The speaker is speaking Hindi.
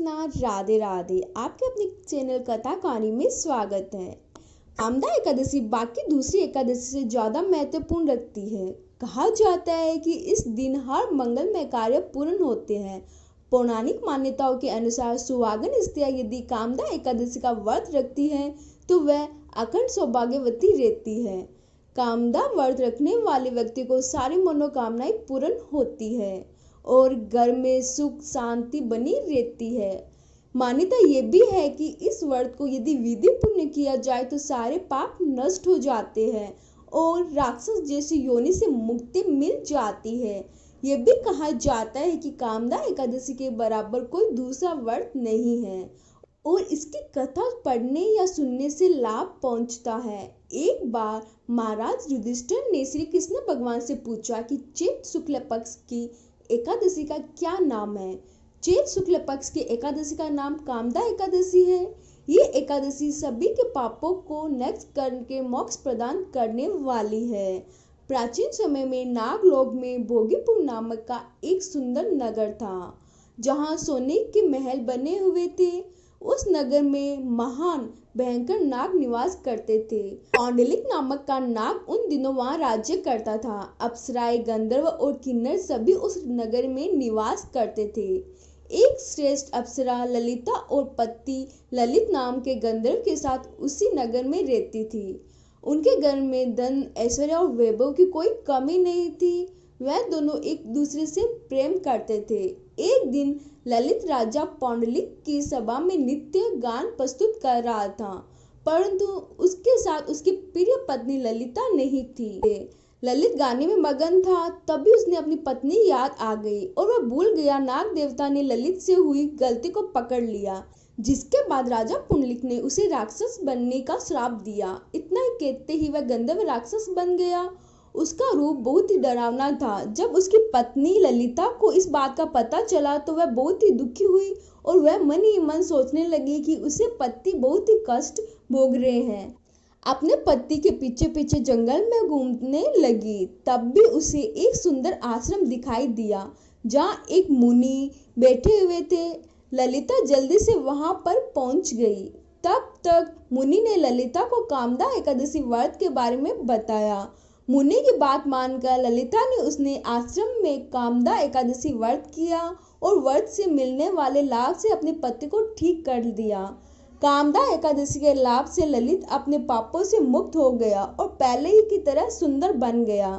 कृष्णा, राधे राधे। आपके अपने चैनल कथा कहानी में स्वागत है। कामदा एकादशी बाकी दूसरी एकादशी से ज्यादा महत्वपूर्ण रखती है। कहा जाता है कि इस दिन हर मंगलमय कार्य पूर्ण होते हैं। पौराणिक मान्यताओं के अनुसार सुहागन स्त्रियां यदि कामदा एकादशी का व्रत रखती हैं तो वह अखंड सौभाग्यवती रहती है। कामदा व्रत रखने वाले व्यक्ति को सारी मनोकामनाएं पूर्ण होती है और घर में सुख शांति बनी रहती है। मान्यता ये भी है कि इस व्रत को यदि विधि पूर्ण किया जाए तो सारे पाप नष्ट हो जाते हैं और राक्षस जैसी योनि से मुक्ति मिल जाती है। ये भी कहा जाता है कि कामदा एकादशी के बराबर कोई दूसरा व्रत नहीं है और इसकी कथा पढ़ने या सुनने से लाभ पहुंचता है। एक बार महाराज युधिष्ठिर ने श्री कृष्ण भगवान से पूछा कि चैत्र शुक्ल पक्ष की एकादशी का क्या नाम है। चैत्र शुक्ल पक्ष की एकादशी का नाम कामदा एकादशी है। ये एकादशी सभी के पापों को नष्ट करके मोक्ष प्रदान करने वाली है। प्राचीन समय में नागलोक में भोगीपुर नामक का एक सुंदर नगर था जहाँ सोने के महल बने हुए थे। उस नगर में महान भयंकर नाग निवास करते थे। पौंडलिक नामक का नाग उन दिनों वहां राज्य करता था। अप्सराएं, गंधर्व और किन्नर सभी उस नगर में निवास करते थे। एक श्रेष्ठ अप्सरा ललिता और पति ललित नाम के गंधर्व के साथ उसी नगर में रहती थी। उनके घर में धन, ऐश्वर्य और वैभव की कोई कमी नहीं थी। वह दोनों एक दूसरे से प्रेम करते थे। एक दिन ललित राजा पौंडलिक की सभा में नृत्य गान प्रस्तुत कर रहा था, परंतु उसके साथ उसकी प्रिय पत्नी ललिता नहीं थी। ललित गाने में मगन था, तभी उसने अपनी पत्नी याद आ गई और वह भूल गया। नाग देवता ने ललित से हुई गलती को पकड़ लिया, जिसके बाद राजा पुंडलिक ने उसे राक्षस बनने का श्राप दिया। इतना ही कहते ही वह गंधर्व राक्षस बन गया। उसका रूप बहुत ही डरावना था। जब उसकी पत्नी ललिता को इस बात का पता चला तो वह बहुत ही दुखी हुई और वह मन ही मन सोचने लगी कि उसे पति बहुत ही कष्ट भोग रहे हैं। अपने पति के पीछे पीछे जंगल में घूमने लगी। तब भी उसे एक सुंदर आश्रम दिखाई दिया जहाँ एक मुनि बैठे हुए थे। ललिता जल्दी से वहां पर पहुंच गई। तब तक मुनि ने ललिता को कामदा एकादशी व्रत के बारे में बताया। मुनि की बात मानकर ललिता ने उसने आश्रम में कामदा एकादशी व्रत किया और व्रत से मिलने वाले लाभ से अपने पति को ठीक कर दिया। कामदा एकादशी के लाभ से ललित अपने पापों से मुक्त हो गया और पहले ही की तरह सुंदर बन गया।